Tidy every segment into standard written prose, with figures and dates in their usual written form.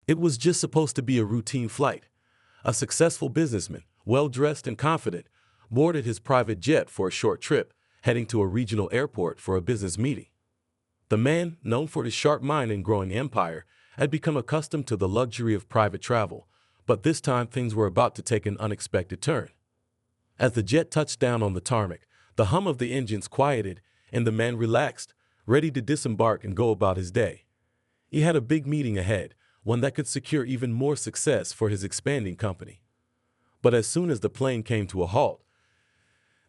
It was just supposed to be a routine flight. A successful businessman, well-dressed and confident, boarded his private jet for a short trip, heading to a regional airport for a business meeting. The man, known for his sharp mind and growing empire, had become accustomed to the luxury of private travel, but this time things were about to take an unexpected turn. As the jet touched down on the tarmac, the hum of the engines quieted, and the man relaxed, ready to disembark and go about his day. He had a big meeting ahead, one that could secure even more success for his expanding company. But as soon as the plane came to a halt,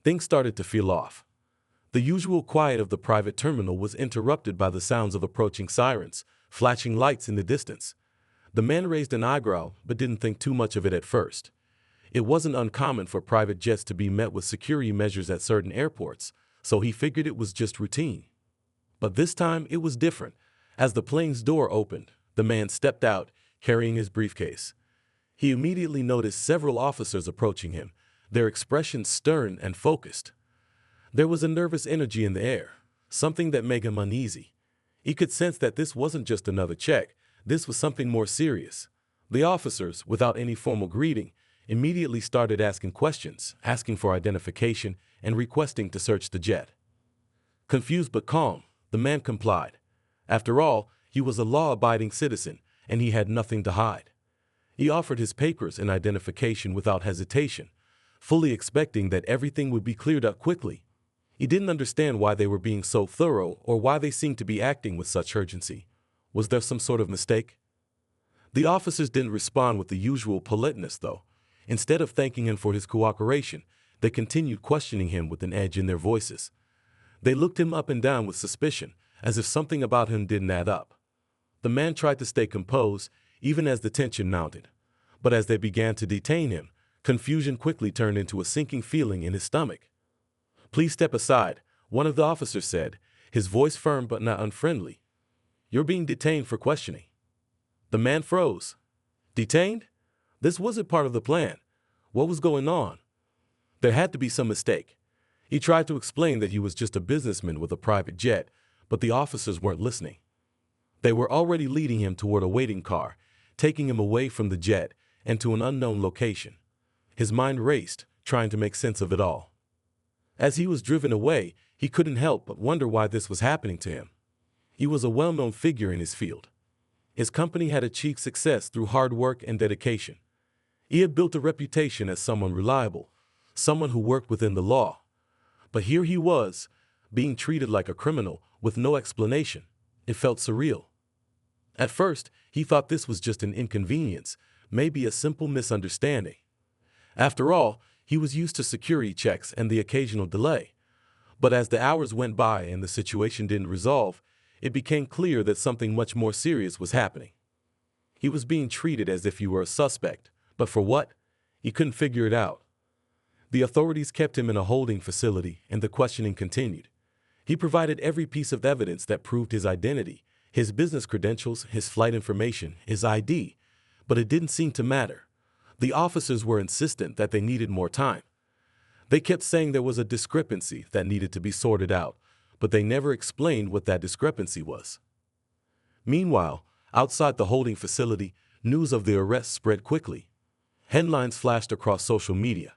things started to feel off. The usual quiet of the private terminal was interrupted by the sounds of approaching sirens, flashing lights in the distance. The man raised an eyebrow, but didn't think too much of it at first. It wasn't uncommon for private jets to be met with security measures at certain airports, so he figured it was just routine. But this time it was different. As the plane's door opened, the man stepped out, carrying his briefcase. He immediately noticed several officers approaching him, their expressions stern and focused. There was a nervous energy in the air, something that made him uneasy. He could sense that this wasn't just another check, this was something more serious. The officers, without any formal greeting, immediately started asking questions, asking for identification, and requesting to search the jet. Confused but calm, the man complied. After all, he was a law-abiding citizen, and he had nothing to hide. He offered his papers and identification without hesitation, fully expecting that everything would be cleared up quickly. He didn't understand why they were being so thorough or why they seemed to be acting with such urgency. Was there some sort of mistake? The officers didn't respond with the usual politeness, though. Instead of thanking him for his cooperation, they continued questioning him with an edge in their voices. They looked him up and down with suspicion, as if something about him didn't add up. The man tried to stay composed, even as the tension mounted. But as they began to detain him, confusion quickly turned into a sinking feeling in his stomach. "Please step aside," one of the officers said, his voice firm but not unfriendly. "You're being detained for questioning." The man froze. Detained? This wasn't part of the plan. What was going on? There had to be some mistake. He tried to explain that he was just a businessman with a private jet, but the officers weren't listening. They were already leading him toward a waiting car, taking him away from the jet and to an unknown location. His mind raced, trying to make sense of it all. As he was driven away, he couldn't help but wonder why this was happening to him. He was a well-known figure in his field. His company had achieved success through hard work and dedication. He had built a reputation as someone reliable, someone who worked within the law. But here he was, being treated like a criminal with no explanation. It felt surreal. At first, he thought this was just an inconvenience, maybe a simple misunderstanding. After all, he was used to security checks and the occasional delay. But as the hours went by and the situation didn't resolve, it became clear that something much more serious was happening. He was being treated as if he were a suspect, but for what? He couldn't figure it out. The authorities kept him in a holding facility, and the questioning continued. He provided every piece of evidence that proved his identity, his business credentials, his flight information, his ID, but it didn't seem to matter. The officers were insistent that they needed more time. They kept saying there was a discrepancy that needed to be sorted out, but they never explained what that discrepancy was. Meanwhile, outside the holding facility, news of the arrest spread quickly. Headlines flashed across social media.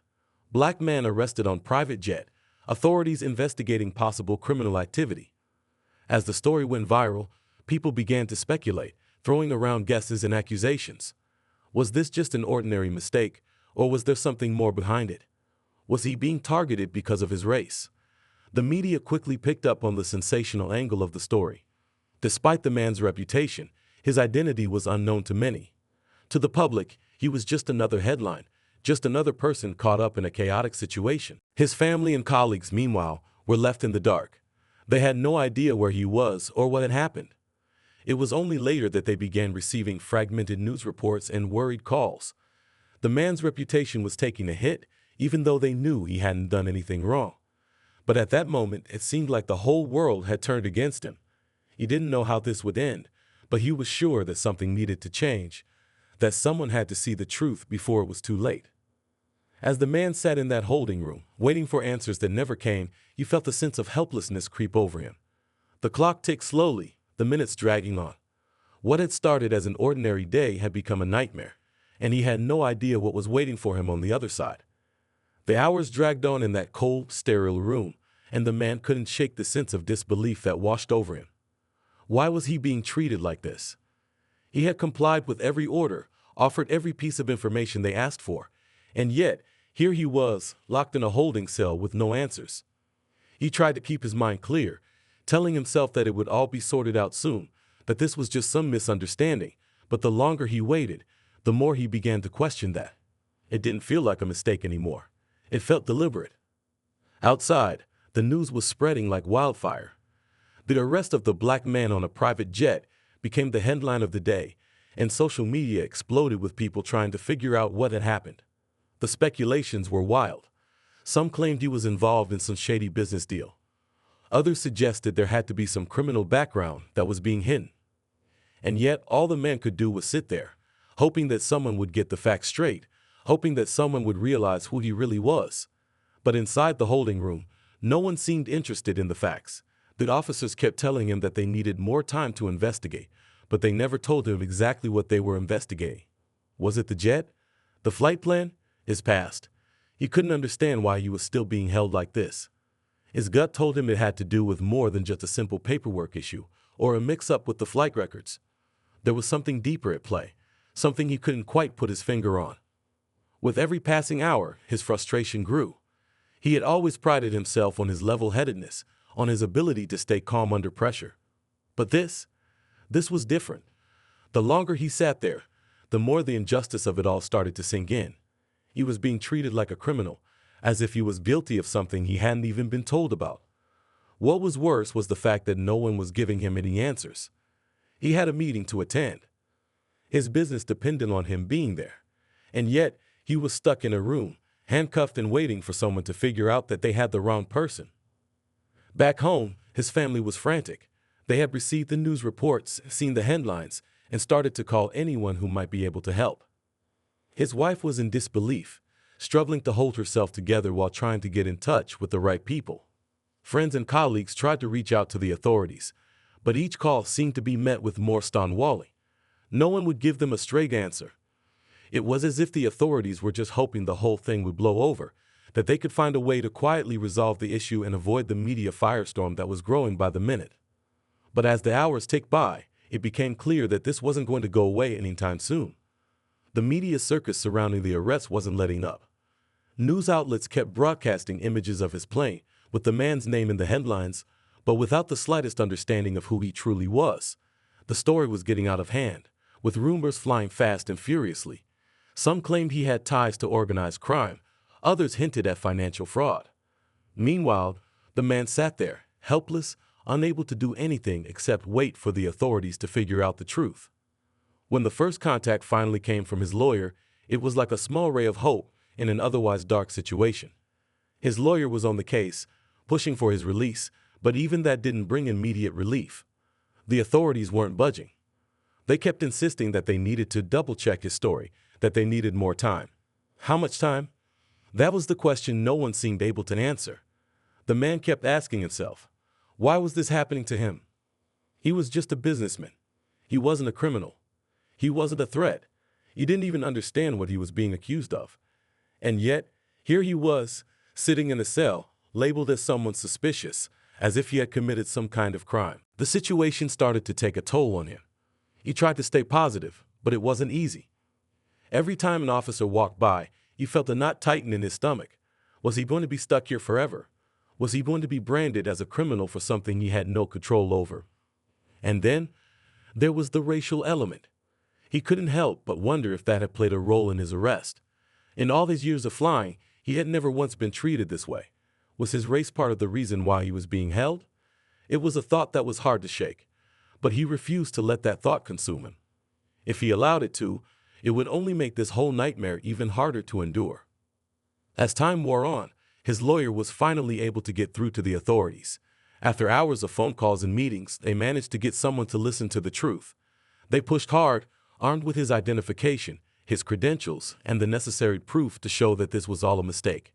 Black man arrested on private jet, authorities investigating possible criminal activity. As the story went viral, people began to speculate, throwing around guesses and accusations. Was this just an ordinary mistake, or was there something more behind it? Was he being targeted because of his race? The media quickly picked up on the sensational angle of the story. Despite the man's reputation, his identity was unknown to many. To the public, he was just another headline, just another person caught up in a chaotic situation. His family and colleagues, meanwhile, were left in the dark. They had no idea where he was or what had happened. It was only later that they began receiving fragmented news reports and worried calls. The man's reputation was taking a hit, even though they knew he hadn't done anything wrong. But at that moment, it seemed like the whole world had turned against him. He didn't know how this would end, but he was sure that something needed to change, that someone had to see the truth before it was too late. As the man sat in that holding room, waiting for answers that never came, he felt a sense of helplessness creep over him. The clock ticked slowly, the minutes dragging on. What had started as an ordinary day had become a nightmare, and he had no idea what was waiting for him on the other side. The hours dragged on in that cold, sterile room, and the man couldn't shake the sense of disbelief that washed over him. Why was he being treated like this? He had complied with every order, offered every piece of information they asked for, and yet, here he was, locked in a holding cell with no answers. He tried to keep his mind clear, telling himself that it would all be sorted out soon, that this was just some misunderstanding, but the longer he waited, the more he began to question that. It didn't feel like a mistake anymore. It felt deliberate. Outside, the news was spreading like wildfire. The arrest of the black man on a private jet became the headline of the day, and social media exploded with people trying to figure out what had happened. The speculations were wild. Some claimed he was involved in some shady business deal. Others suggested there had to be some criminal background that was being hidden. And yet, all the man could do was sit there, hoping that someone would get the facts straight, hoping that someone would realize who he really was. But inside the holding room, no one seemed interested in the facts. The officers kept telling him that they needed more time to investigate, but they never told him exactly what they were investigating. Was it the jet? The flight plan? His past? He couldn't understand why he was still being held like this. His gut told him it had to do with more than just a simple paperwork issue or a mix-up with the flight records. There was something deeper at play, something he couldn't quite put his finger on. With every passing hour, his frustration grew. He had always prided himself on his level-headedness, on his ability to stay calm under pressure. But this was different. The longer he sat there, the more the injustice of it all started to sink in. He was being treated like a criminal, as if he was guilty of something he hadn't even been told about. What was worse was the fact that no one was giving him any answers. He had a meeting to attend. His business depended on him being there. And yet, he was stuck in a room, handcuffed and waiting for someone to figure out that they had the wrong person. Back home, his family was frantic. They had received the news reports, seen the headlines, and started to call anyone who might be able to help. His wife was in disbelief, struggling to hold herself together while trying to get in touch with the right people. Friends and colleagues tried to reach out to the authorities, but each call seemed to be met with more stonewalling. No one would give them a straight answer. It was as if the authorities were just hoping the whole thing would blow over, that they could find a way to quietly resolve the issue and avoid the media firestorm that was growing by the minute. But as the hours ticked by, it became clear that this wasn't going to go away anytime soon. The media circus surrounding the arrest wasn't letting up. News outlets kept broadcasting images of his plane, with the man's name in the headlines, but without the slightest understanding of who he truly was. The story was getting out of hand, with rumors flying fast and furiously. Some claimed he had ties to organized crime, others hinted at financial fraud. Meanwhile, the man sat there, helpless, unable to do anything except wait for the authorities to figure out the truth. When the first contact finally came from his lawyer, it was like a small ray of hope in an otherwise dark situation. His lawyer was on the case, pushing for his release, but even that didn't bring immediate relief. The authorities weren't budging. They kept insisting that they needed to double-check his story, that they needed more time. How much time? That was the question no one seemed able to answer. The man kept asking himself, why was this happening to him? He was just a businessman. He wasn't a criminal. He wasn't a threat. He didn't even understand what he was being accused of. And yet, here he was, sitting in a cell, labeled as someone suspicious, as if he had committed some kind of crime. The situation started to take a toll on him. He tried to stay positive, but it wasn't easy. Every time an officer walked by, he felt a knot tighten in his stomach. Was he going to be stuck here forever? Was he going to be branded as a criminal for something he had no control over? And then, there was the racial element. He couldn't help but wonder if that had played a role in his arrest. In all his years of flying, he had never once been treated this way. Was his race part of the reason why he was being held? It was a thought that was hard to shake, but he refused to let that thought consume him. If he allowed it to, it would only make this whole nightmare even harder to endure. As time wore on, his lawyer was finally able to get through to the authorities. After hours of phone calls and meetings, they managed to get someone to listen to the truth. They pushed hard, armed with his identification, his credentials, and the necessary proof to show that this was all a mistake.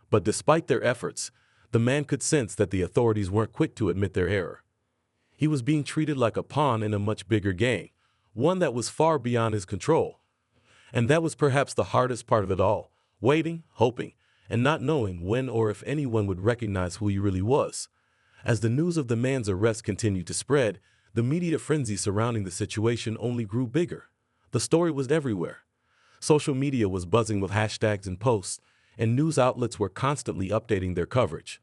But despite their efforts, the man could sense that the authorities weren't quick to admit their error. He was being treated like a pawn in a much bigger game, one that was far beyond his control. And that was perhaps the hardest part of it all, waiting, hoping, and not knowing when or if anyone would recognize who he really was. As the news of the man's arrest continued to spread, the media frenzy surrounding the situation only grew bigger. The story was everywhere. Social media was buzzing with hashtags and posts, and news outlets were constantly updating their coverage.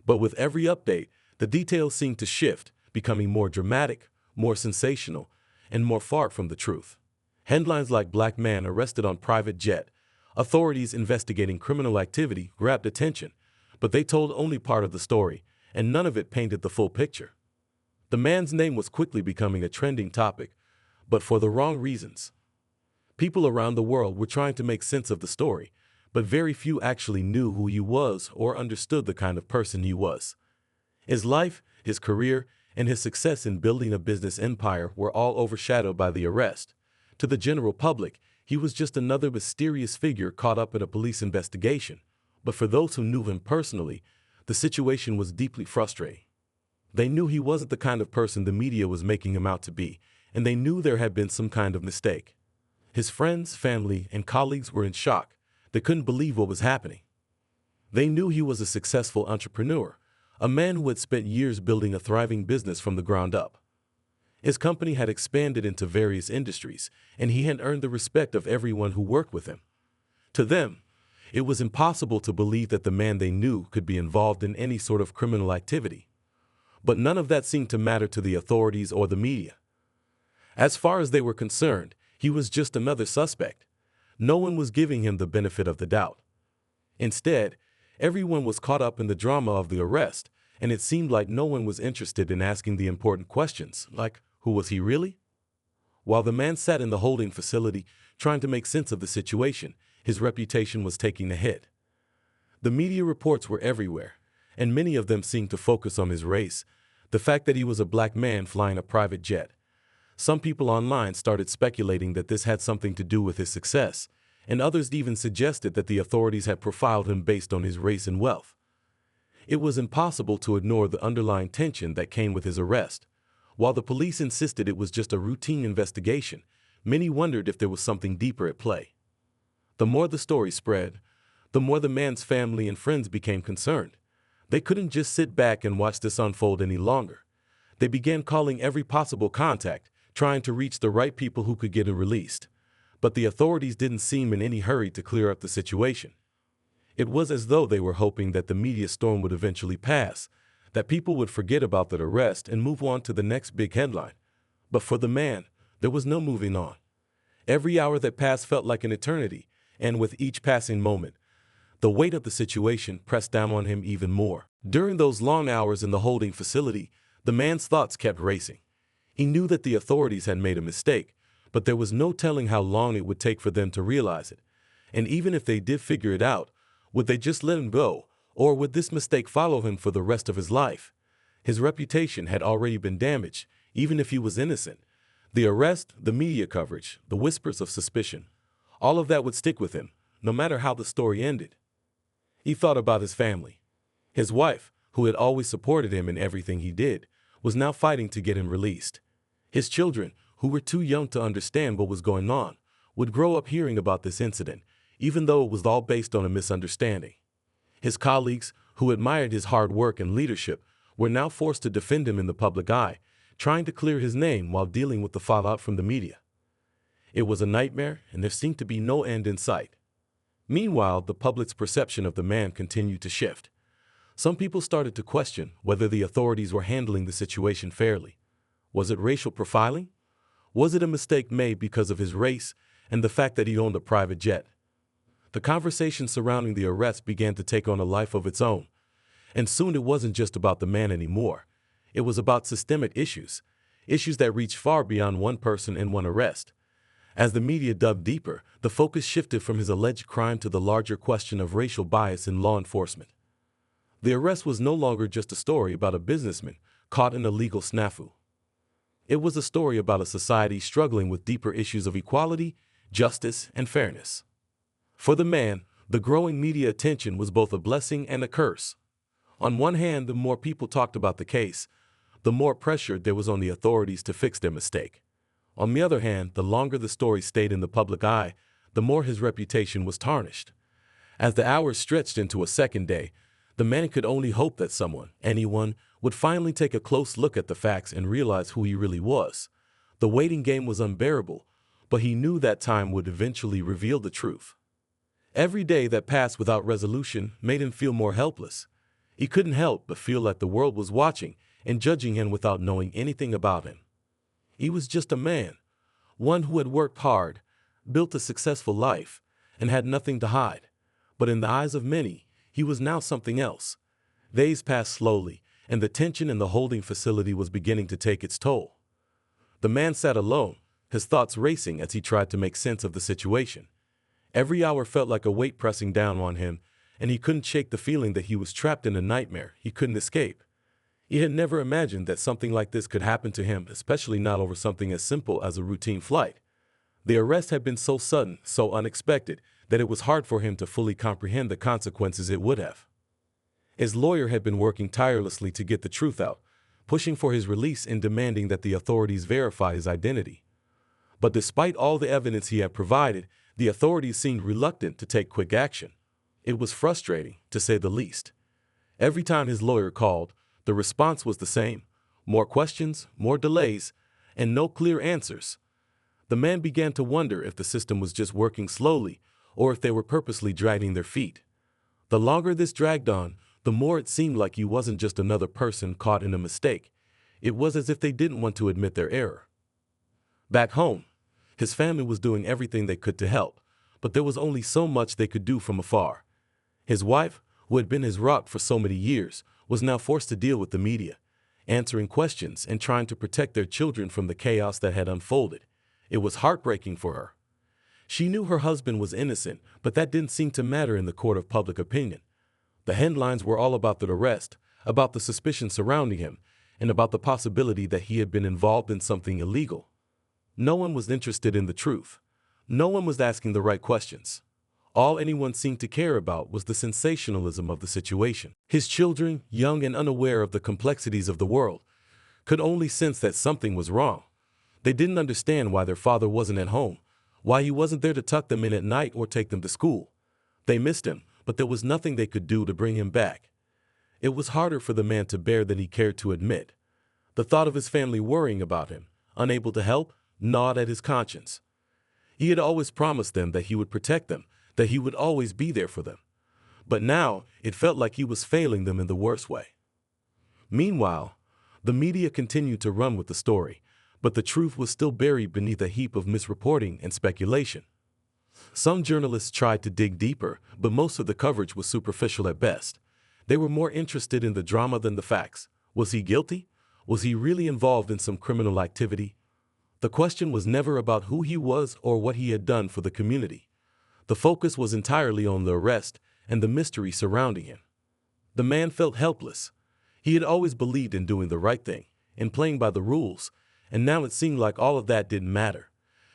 But with every update, the details seemed to shift, becoming more dramatic, more sensational, and more far from the truth. Headlines like "Black Man Arrested on Private Jet," "Authorities Investigating Criminal Activity" grabbed attention, but they told only part of the story, and none of it painted the full picture. The man's name was quickly becoming a trending topic, but for the wrong reasons. People around the world were trying to make sense of the story, but very few actually knew who he was or understood the kind of person he was. His life, his career, and his success in building a business empire were all overshadowed by the arrest. To the general public, he was just another mysterious figure caught up in a police investigation. But for those who knew him personally, the situation was deeply frustrating. They knew he wasn't the kind of person the media was making him out to be, and they knew there had been some kind of mistake. His friends, family, and colleagues were in shock. They couldn't believe what was happening. They knew he was a successful entrepreneur, a man who had spent years building a thriving business from the ground up. His company had expanded into various industries, and he had earned the respect of everyone who worked with him. To them, it was impossible to believe that the man they knew could be involved in any sort of criminal activity. But none of that seemed to matter to the authorities or the media. As far as they were concerned, he was just another suspect. No one was giving him the benefit of the doubt. Instead, everyone was caught up in the drama of the arrest, and it seemed like no one was interested in asking the important questions, like, who was he really? While the man sat in the holding facility trying to make sense of the situation, his reputation was taking a hit. The media reports were everywhere, and many of them seemed to focus on his race, the fact that he was a black man flying a private jet. Some people online started speculating that this had something to do with his success, and others even suggested that the authorities had profiled him based on his race and wealth. It was impossible to ignore the underlying tension that came with his arrest. While the police insisted it was just a routine investigation, many wondered if there was something deeper at play. The more the story spread, the more the man's family and friends became concerned. They couldn't just sit back and watch this unfold any longer. They began calling every possible contact, trying to reach the right people who could get him released. But the authorities didn't seem in any hurry to clear up the situation. It was as though they were hoping that the media storm would eventually pass, that people would forget about that arrest and move on to the next big headline. But for the man, there was no moving on. Every hour that passed felt like an eternity, and with each passing moment, the weight of the situation pressed down on him even more. During those long hours in the holding facility, the man's thoughts kept racing. He knew that the authorities had made a mistake, but there was no telling how long it would take for them to realize it. And even if they did figure it out, would they just let him go, or would this mistake follow him for the rest of his life? His reputation had already been damaged, even if he was innocent. The arrest, the media coverage, the whispers of suspicion, all of that would stick with him, no matter how the story ended. He thought about his family. His wife, who had always supported him in everything he did, was now fighting to get him released. His children, who were too young to understand what was going on, would grow up hearing about this incident, even though it was all based on a misunderstanding. His colleagues, who admired his hard work and leadership, were now forced to defend him in the public eye, trying to clear his name while dealing with the fallout from the media. It was a nightmare, and there seemed to be no end in sight. Meanwhile, the public's perception of the man continued to shift. Some people started to question whether the authorities were handling the situation fairly. Was it racial profiling? Was it a mistake made because of his race and the fact that he owned a private jet? The conversation surrounding the arrest began to take on a life of its own. And soon it wasn't just about the man anymore. It was about systemic issues that reached far beyond one person and one arrest. As the media dug deeper, the focus shifted from his alleged crime to the larger question of racial bias in law enforcement. The arrest was no longer just a story about a businessman caught in a legal snafu. It was a story about a society struggling with deeper issues of equality, justice, and fairness. For the man, the growing media attention was both a blessing and a curse. On one hand, the more people talked about the case, the more pressure there was on the authorities to fix their mistake. On the other hand, the longer the story stayed in the public eye, the more his reputation was tarnished. As the hours stretched into a second day, the man could only hope that someone, anyone, would finally take a close look at the facts and realize who he really was. The waiting game was unbearable, but he knew that time would eventually reveal the truth. Every day that passed without resolution made him feel more helpless. He couldn't help but feel like the world was watching and judging him without knowing anything about him. He was just a man, one who had worked hard, built a successful life, and had nothing to hide. But in the eyes of many, he was now something else. Days passed slowly, and the tension in the holding facility was beginning to take its toll. The man sat alone, his thoughts racing as he tried to make sense of the situation. Every hour felt like a weight pressing down on him, and he couldn't shake the feeling that he was trapped in a nightmare he couldn't escape. He had never imagined that something like this could happen to him, especially not over something as simple as a routine flight. The arrest had been so sudden, so unexpected, that it was hard for him to fully comprehend the consequences it would have. His lawyer had been working tirelessly to get the truth out, pushing for his release and demanding that the authorities verify his identity. But despite all the evidence he had provided, the authorities seemed reluctant to take quick action. It was frustrating, to say the least. Every time his lawyer called, the response was the same: more questions, more delays, and no clear answers. The man began to wonder if the system was just working slowly or if they were purposely dragging their feet. The longer this dragged on, the more it seemed like he wasn't just another person caught in a mistake. It was as if they didn't want to admit their error. Back home, his family was doing everything they could to help, but there was only so much they could do from afar. His wife, who had been his rock for so many years, was now forced to deal with the media, answering questions and trying to protect their children from the chaos that had unfolded. It was heartbreaking for her. She knew her husband was innocent, but that didn't seem to matter in the court of public opinion. The headlines were all about the arrest, about the suspicion surrounding him, and about the possibility that he had been involved in something illegal. No one was interested in the truth. No one was asking the right questions. All anyone seemed to care about was the sensationalism of the situation. His children, young and unaware of the complexities of the world, could only sense that something was wrong. They didn't understand why their father wasn't at home, why he wasn't there to tuck them in at night or take them to school. They missed him, but there was nothing they could do to bring him back. It was harder for the man to bear than he cared to admit. The thought of his family worrying about him, unable to help, gnawed at his conscience. He had always promised them that he would protect them, that he would always be there for them. But now it felt like he was failing them in the worst way. Meanwhile, the media continued to run with the story, but the truth was still buried beneath a heap of misreporting and speculation. Some journalists tried to dig deeper, but most of the coverage was superficial at best. They were more interested in the drama than the facts. Was he guilty? Was he really involved in some criminal activity? The question was never about who he was or what he had done for the community. The focus was entirely on the arrest and the mystery surrounding him. The man felt helpless. He had always believed in doing the right thing, in playing by the rules, and now it seemed like all of that didn't matter.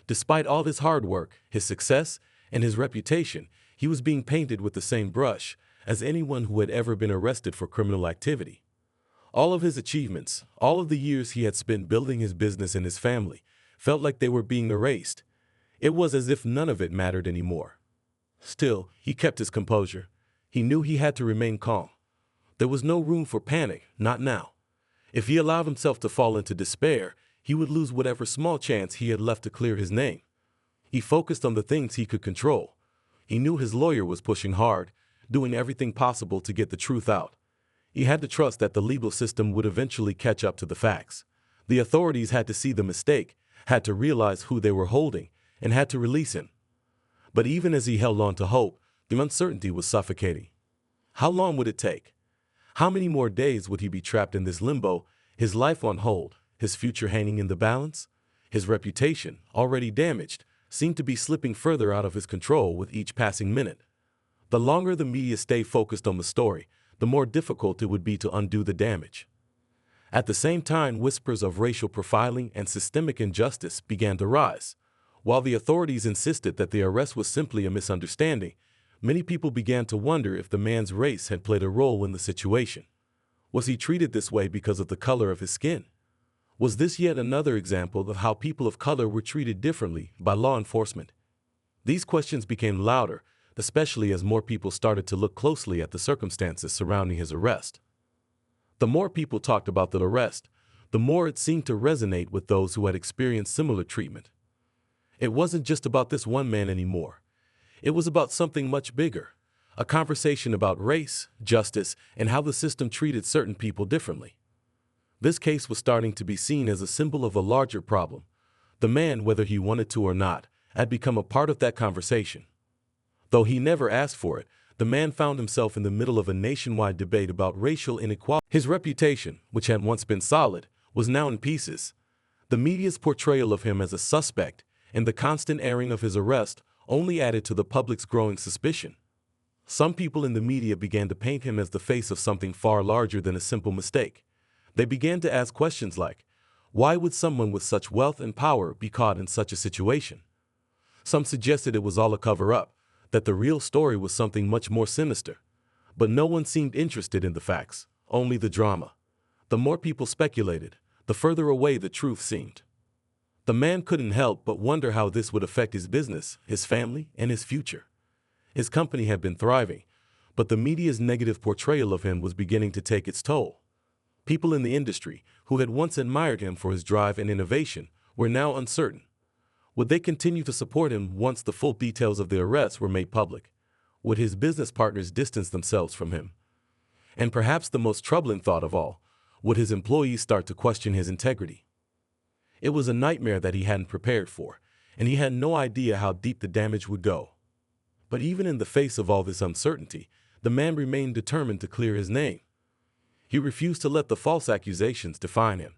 Despite all his hard work, his success, and his reputation, he was being painted with the same brush as anyone who had ever been arrested for criminal activity. All of his achievements, all of the years he had spent building his business and his family, felt like they were being erased. It was as if none of it mattered anymore. Still, he kept his composure. He knew he had to remain calm. There was no room for panic, not now. If he allowed himself to fall into despair, he would lose whatever small chance he had left to clear his name. He focused on the things he could control. He knew his lawyer was pushing hard, doing everything possible to get the truth out. He had to trust that the legal system would eventually catch up to the facts. The authorities had to see the mistake, had to realize who they were holding, and had to release him. But even as he held on to hope, the uncertainty was suffocating. How long would it take? How many more days would he be trapped in this limbo, his life on hold, his future hanging in the balance? His reputation, already damaged, seemed to be slipping further out of his control with each passing minute. The longer the media stayed focused on the story, the more difficult it would be to undo the damage. At the same time, whispers of racial profiling and systemic injustice began to rise. While the authorities insisted that the arrest was simply a misunderstanding, many people began to wonder if the man's race had played a role in the situation. Was he treated this way because of the color of his skin? Was this yet another example of how people of color were treated differently by law enforcement? These questions became louder, especially as more people started to look closely at the circumstances surrounding his arrest. The more people talked about the arrest, the more it seemed to resonate with those who had experienced similar treatment. It wasn't just about this one man anymore. It was about something much bigger, a conversation about race, justice, and how the system treated certain people differently. This case was starting to be seen as a symbol of a larger problem. The man, whether he wanted to or not, had become a part of that conversation. Though he never asked for it, the man found himself in the middle of a nationwide debate about racial inequality. His reputation, which had once been solid, was now in pieces. The media's portrayal of him as a suspect and the constant airing of his arrest only added to the public's growing suspicion. Some people in the media began to paint him as the face of something far larger than a simple mistake. They began to ask questions like, why would someone with such wealth and power be caught in such a situation? Some suggested it was all a cover-up, that the real story was something much more sinister. But no one seemed interested in the facts, only the drama. The more people speculated, the further away the truth seemed. The man couldn't help but wonder how this would affect his business, his family, and his future. His company had been thriving, but the media's negative portrayal of him was beginning to take its toll. People in the industry, who had once admired him for his drive and innovation, were now uncertain. Would they continue to support him once the full details of the arrest were made public? Would his business partners distance themselves from him? And perhaps the most troubling thought of all, would his employees start to question his integrity? It was a nightmare that he hadn't prepared for, and he had no idea how deep the damage would go. But even in the face of all this uncertainty, the man remained determined to clear his name. He refused to let the false accusations define him.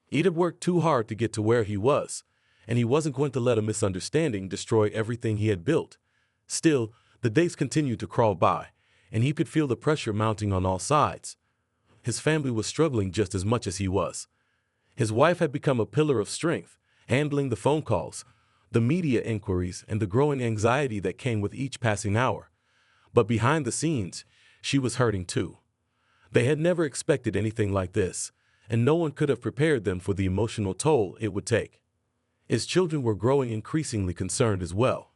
He'd had worked too hard to get to where he was, and he wasn't going to let a misunderstanding destroy everything he had built. Still, the days continued to crawl by, and he could feel the pressure mounting on all sides. His family was struggling just as much as he was. His wife had become a pillar of strength, handling the phone calls, the media inquiries, and the growing anxiety that came with each passing hour. But behind the scenes, she was hurting too. They had never expected anything like this, and no one could have prepared them for the emotional toll it would take. His children were growing increasingly concerned as well.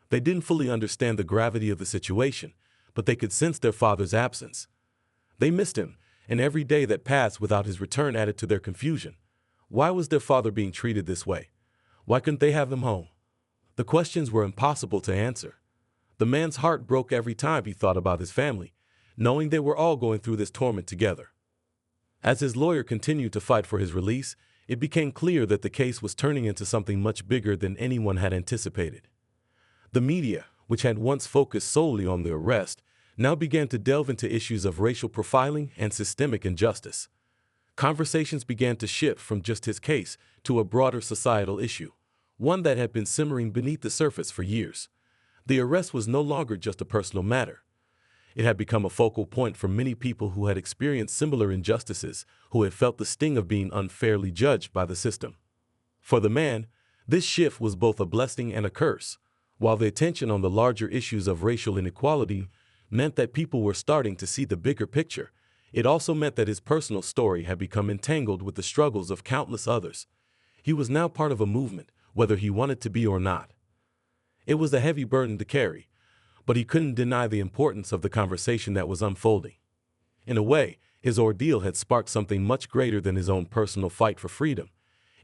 They didn't fully understand the gravity of the situation, but they could sense their father's absence. They missed him, and every day that passed without his return added to their confusion. Why was their father being treated this way? Why couldn't they have him home? The questions were impossible to answer. The man's heart broke every time he thought about his family, knowing they were all going through this torment together. As his lawyer continued to fight for his release, it became clear that the case was turning into something much bigger than anyone had anticipated. The media, which had once focused solely on the arrest, now began to delve into issues of racial profiling and systemic injustice. Conversations began to shift from just his case to a broader societal issue, one that had been simmering beneath the surface for years. The arrest was no longer just a personal matter. It had become a focal point for many people who had experienced similar injustices, who had felt the sting of being unfairly judged by the system. For the man, this shift was both a blessing and a curse. While the attention on the larger issues of racial inequality meant that people were starting to see the bigger picture, it also meant that his personal story had become entangled with the struggles of countless others. He was now part of a movement, whether he wanted to be or not. It was a heavy burden to carry, but he couldn't deny the importance of the conversation that was unfolding. In a way, his ordeal had sparked something much greater than his own personal fight for freedom.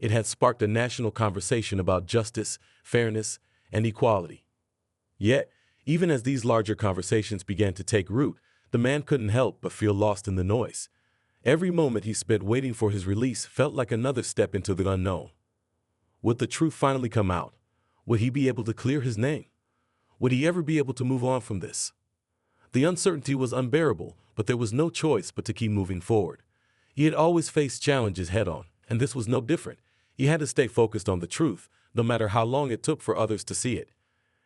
It had sparked a national conversation about justice, fairness, and equality. Yet, even as these larger conversations began to take root, the man couldn't help but feel lost in the noise. Every moment he spent waiting for his release felt like another step into the unknown. Would the truth finally come out? Would he be able to clear his name? Would he ever be able to move on from this? The uncertainty was unbearable, but there was no choice but to keep moving forward. He had always faced challenges head-on, and this was no different. He had to stay focused on the truth, no matter how long it took for others to see it.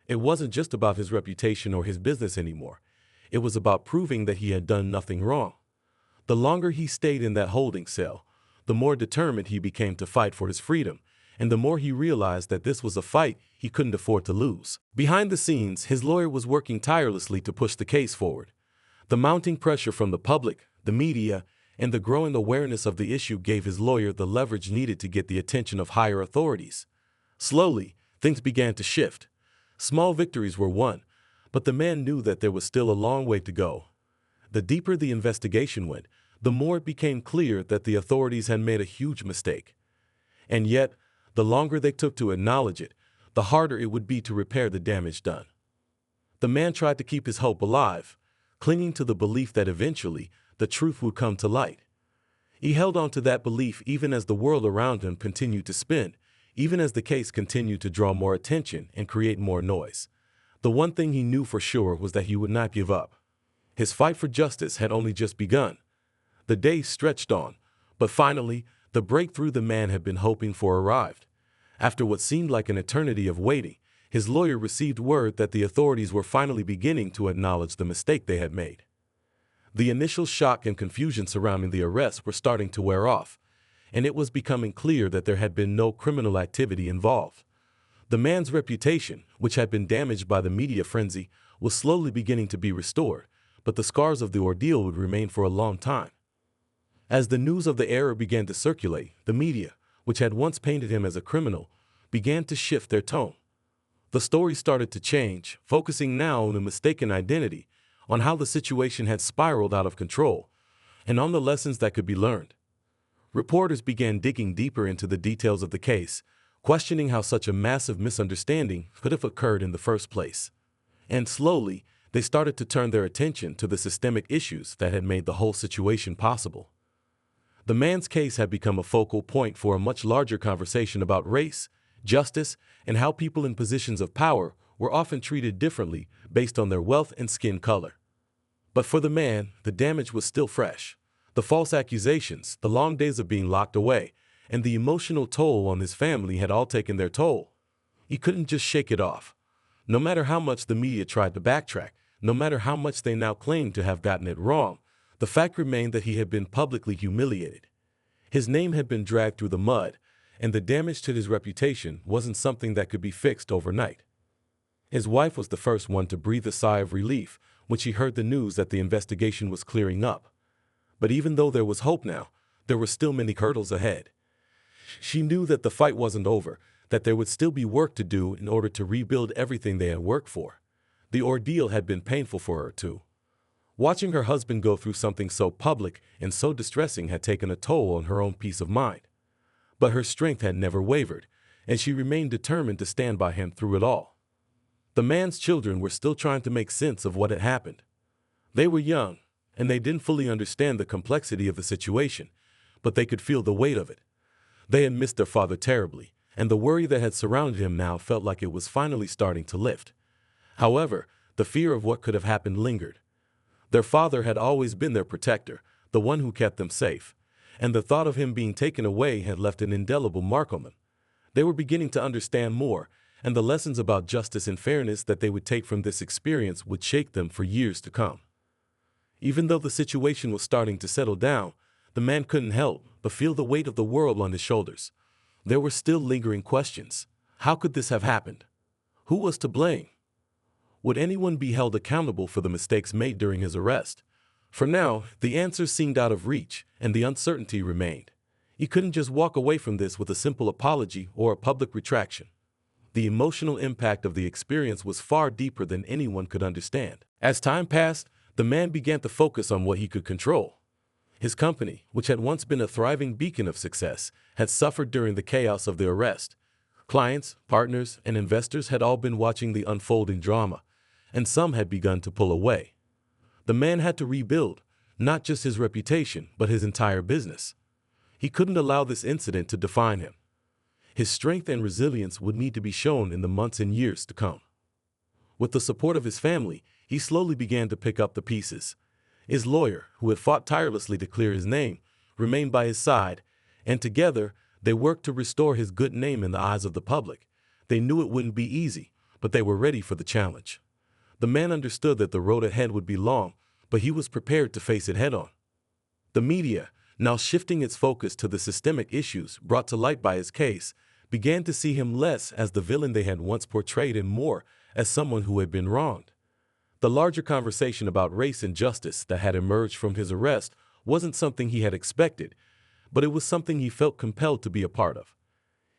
It wasn't just about his reputation or his business anymore. It was about proving that he had done nothing wrong. The longer he stayed in that holding cell, the more determined he became to fight for his freedom, and the more he realized that this was a fight he couldn't afford to lose. Behind the scenes, his lawyer was working tirelessly to push the case forward. The mounting pressure from the public, the media, and the growing awareness of the issue gave his lawyer the leverage needed to get the attention of higher authorities. Slowly, things began to shift. Small victories were won, but the man knew that there was still a long way to go. The deeper the investigation went, the more it became clear that the authorities had made a huge mistake. And yet, the longer they took to acknowledge it, the harder it would be to repair the damage done. The man tried to keep his hope alive, clinging to the belief that eventually the truth would come to light. He held on to that belief even as the world around him continued to spin, even as the case continued to draw more attention and create more noise. The one thing he knew for sure was that he would not give up. His fight for justice had only just begun. The days stretched on, but finally, the breakthrough the man had been hoping for arrived. After what seemed like an eternity of waiting, his lawyer received word that the authorities were finally beginning to acknowledge the mistake they had made. The initial shock and confusion surrounding the arrest were starting to wear off, and it was becoming clear that there had been no criminal activity involved. The man's reputation, which had been damaged by the media frenzy, was slowly beginning to be restored, but the scars of the ordeal would remain for a long time. As the news of the error began to circulate, the media, which had once painted him as a criminal, began to shift their tone. The story started to change, focusing now on the mistaken identity, on how the situation had spiraled out of control, and on the lessons that could be learned. Reporters began digging deeper into the details of the case, questioning how such a massive misunderstanding could have occurred in the first place. And slowly, they started to turn their attention to the systemic issues that had made the whole situation possible. The man's case had become a focal point for a much larger conversation about race, justice, and how people in positions of power were often treated differently based on their wealth and skin color. But for the man, the damage was still fresh. The false accusations, the long days of being locked away, and the emotional toll on his family had all taken their toll. He couldn't just shake it off. No matter how much the media tried to backtrack, no matter how much they now claimed to have gotten it wrong, the fact remained that he had been publicly humiliated. His name had been dragged through the mud, and the damage to his reputation wasn't something that could be fixed overnight. His wife was the first one to breathe a sigh of relief when she heard the news that the investigation was clearing up. But even though there was hope now, there were still many hurdles ahead. She knew that the fight wasn't over, that there would still be work to do in order to rebuild everything they had worked for. The ordeal had been painful for her, too. Watching her husband go through something so public and so distressing had taken a toll on her own peace of mind. But her strength had never wavered, and she remained determined to stand by him through it all. The man's children were still trying to make sense of what had happened. They were young, and they didn't fully understand the complexity of the situation, but they could feel the weight of it. They had missed their father terribly, and the worry that had surrounded him now felt like it was finally starting to lift. However, the fear of what could have happened lingered. Their father had always been their protector, the one who kept them safe, and the thought of him being taken away had left an indelible mark on them. They were beginning to understand more, and the lessons about justice and fairness that they would take from this experience would shake them for years to come. Even though the situation was starting to settle down, the man couldn't help but feel the weight of the world on his shoulders. There were still lingering questions. How could this have happened? Who was to blame? Would anyone be held accountable for the mistakes made during his arrest? For now, the answers seemed out of reach, and the uncertainty remained. He couldn't just walk away from this with a simple apology or a public retraction. The emotional impact of the experience was far deeper than anyone could understand. As time passed, the man began to focus on what he could control. His company, which had once been a thriving beacon of success, had suffered during the chaos of the arrest. Clients, partners, and investors had all been watching the unfolding drama, and some had begun to pull away. The man had to rebuild, not just his reputation, but his entire business. He couldn't allow this incident to define him. His strength and resilience would need to be shown in the months and years to come. With the support of his family, he slowly began to pick up the pieces. His lawyer, who had fought tirelessly to clear his name, remained by his side, and together they worked to restore his good name in the eyes of the public. They knew it wouldn't be easy, but they were ready for the challenge. The man understood that the road ahead would be long, but he was prepared to face it head-on. The media, now shifting its focus to the systemic issues brought to light by his case, began to see him less as the villain they had once portrayed and more as someone who had been wronged. The larger conversation about race and justice that had emerged from his arrest wasn't something he had expected, but it was something he felt compelled to be a part of.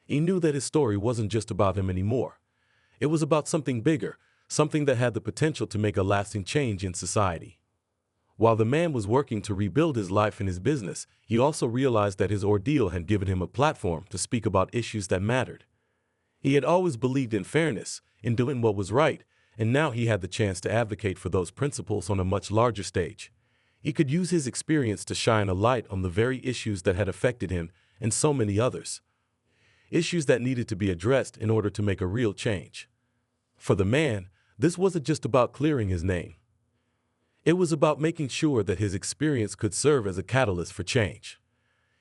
He knew that his story wasn't just about him anymore. It was about something bigger, something that had the potential to make a lasting change in society. While the man was working to rebuild his life and his business, he also realized that his ordeal had given him a platform to speak about issues that mattered. He had always believed in fairness, in doing what was right, and now he had the chance to advocate for those principles on a much larger stage. He could use his experience to shine a light on the very issues that had affected him and so many others. Issues that needed to be addressed in order to make a real change. For the man, this wasn't just about clearing his name. It was about making sure that his experience could serve as a catalyst for change.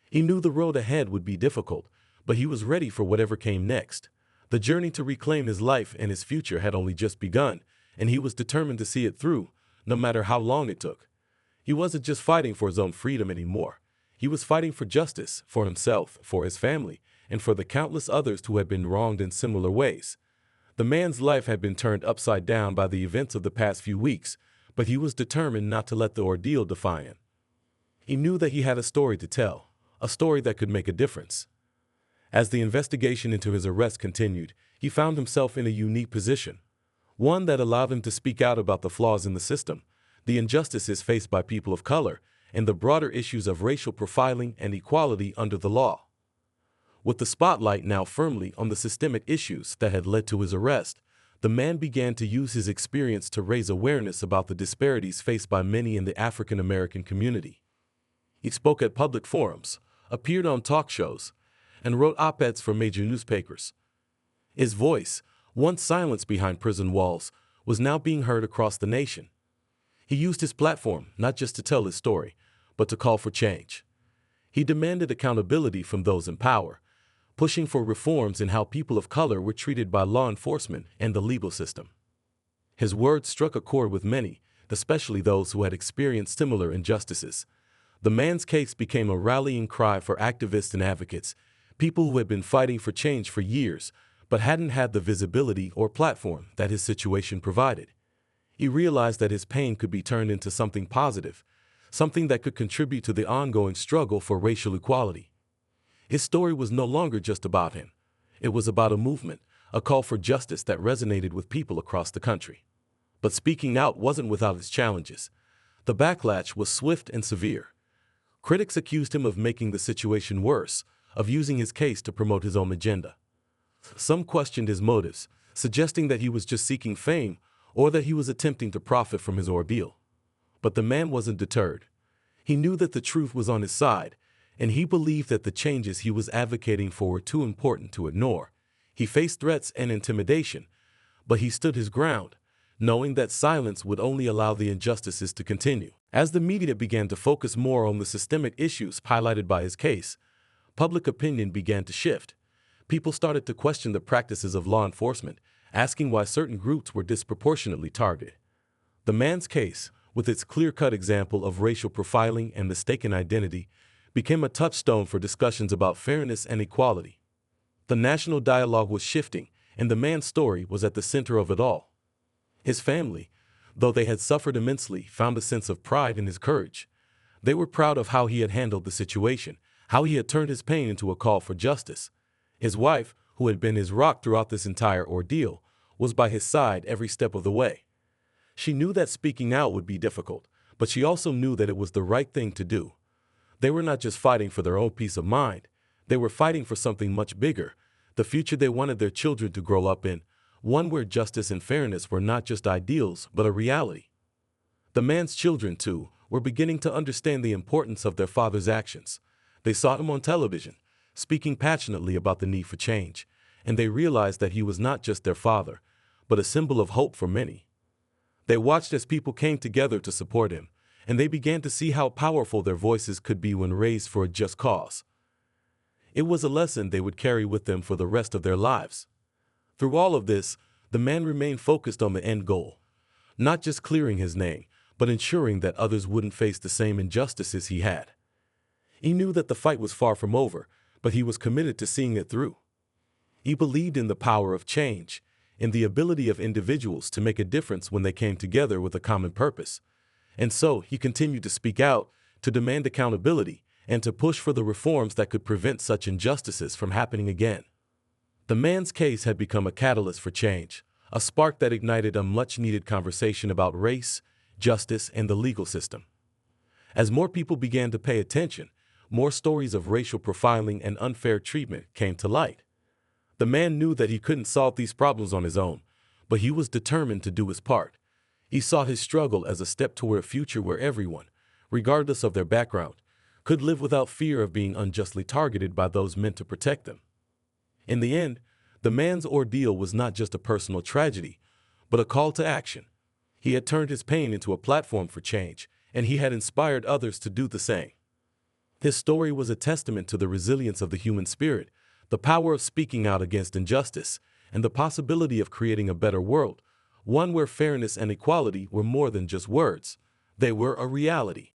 He knew the road ahead would be difficult, but he was ready for whatever came next. The journey to reclaim his life and his future had only just begun, and he was determined to see it through, no matter how long it took. He wasn't just fighting for his own freedom anymore. He was fighting for justice, for himself, for his family, and for the countless others who had been wronged in similar ways. The man's life had been turned upside down by the events of the past few weeks, but he was determined not to let the ordeal define him. He knew that he had a story to tell, a story that could make a difference. As the investigation into his arrest continued, he found himself in a unique position, one that allowed him to speak out about the flaws in the system, the injustices faced by people of color, and the broader issues of racial profiling and equality under the law. With the spotlight now firmly on the systemic issues that had led to his arrest, the man began to use his experience to raise awareness about the disparities faced by many in the African American community. He spoke at public forums, appeared on talk shows, and wrote op-eds for major newspapers. His voice, once silenced behind prison walls, was now being heard across the nation. He used his platform not just to tell his story, but to call for change. He demanded accountability from those in power, pushing for reforms in how people of color were treated by law enforcement and the legal system. His words struck a chord with many, especially those who had experienced similar injustices. The man's case became a rallying cry for activists and advocates, people who had been fighting for change for years, but hadn't had the visibility or platform that his situation provided. He realized that his pain could be turned into something positive, something that could contribute to the ongoing struggle for racial equality. His story was no longer just about him. It was about a movement, a call for justice that resonated with people across the country. But speaking out wasn't without its challenges. The backlash was swift and severe. Critics accused him of making the situation worse, of using his case to promote his own agenda. Some questioned his motives, suggesting that he was just seeking fame or that he was attempting to profit from his ordeal. But the man wasn't deterred. He knew that the truth was on his side, and he believed that the changes he was advocating for were too important to ignore. He faced threats and intimidation, but he stood his ground, knowing that silence would only allow the injustices to continue. As the media began to focus more on the systemic issues highlighted by his case, public opinion began to shift. People started to question the practices of law enforcement, asking why certain groups were disproportionately targeted. The man's case, with its clear-cut example of racial profiling and mistaken identity, became a touchstone for discussions about fairness and equality. The national dialogue was shifting, and the man's story was at the center of it all. His family, though they had suffered immensely, found a sense of pride in his courage. They were proud of how he had handled the situation, how he had turned his pain into a call for justice. His wife, who had been his rock throughout this entire ordeal, was by his side every step of the way. She knew that speaking out would be difficult, but she also knew that it was the right thing to do. They were not just fighting for their own peace of mind. They were fighting for something much bigger, the future they wanted their children to grow up in, one where justice and fairness were not just ideals, but a reality. The man's children, too, were beginning to understand the importance of their father's actions. They saw him on television, speaking passionately about the need for change, and they realized that he was not just their father, but a symbol of hope for many. They watched as people came together to support him, and they began to see how powerful their voices could be when raised for a just cause. It was a lesson they would carry with them for the rest of their lives. Through all of this, the man remained focused on the end goal, not just clearing his name, but ensuring that others wouldn't face the same injustices he had. He knew that the fight was far from over, but he was committed to seeing it through. He believed in the power of change, in the ability of individuals to make a difference when they came together with a common purpose. And so he continued to speak out, to demand accountability, and to push for the reforms that could prevent such injustices from happening again. The man's case had become a catalyst for change, a spark that ignited a much-needed conversation about race, justice, and the legal system. As more people began to pay attention, more stories of racial profiling and unfair treatment came to light. The man knew that he couldn't solve these problems on his own, but he was determined to do his part. He saw his struggle as a step toward a future where everyone, regardless of their background, could live without fear of being unjustly targeted by those meant to protect them. In the end, the man's ordeal was not just a personal tragedy, but a call to action. He had turned his pain into a platform for change, and he had inspired others to do the same. His story was a testament to the resilience of the human spirit, the power of speaking out against injustice, and the possibility of creating a better world, one where fairness and equality were more than just words. They were a reality.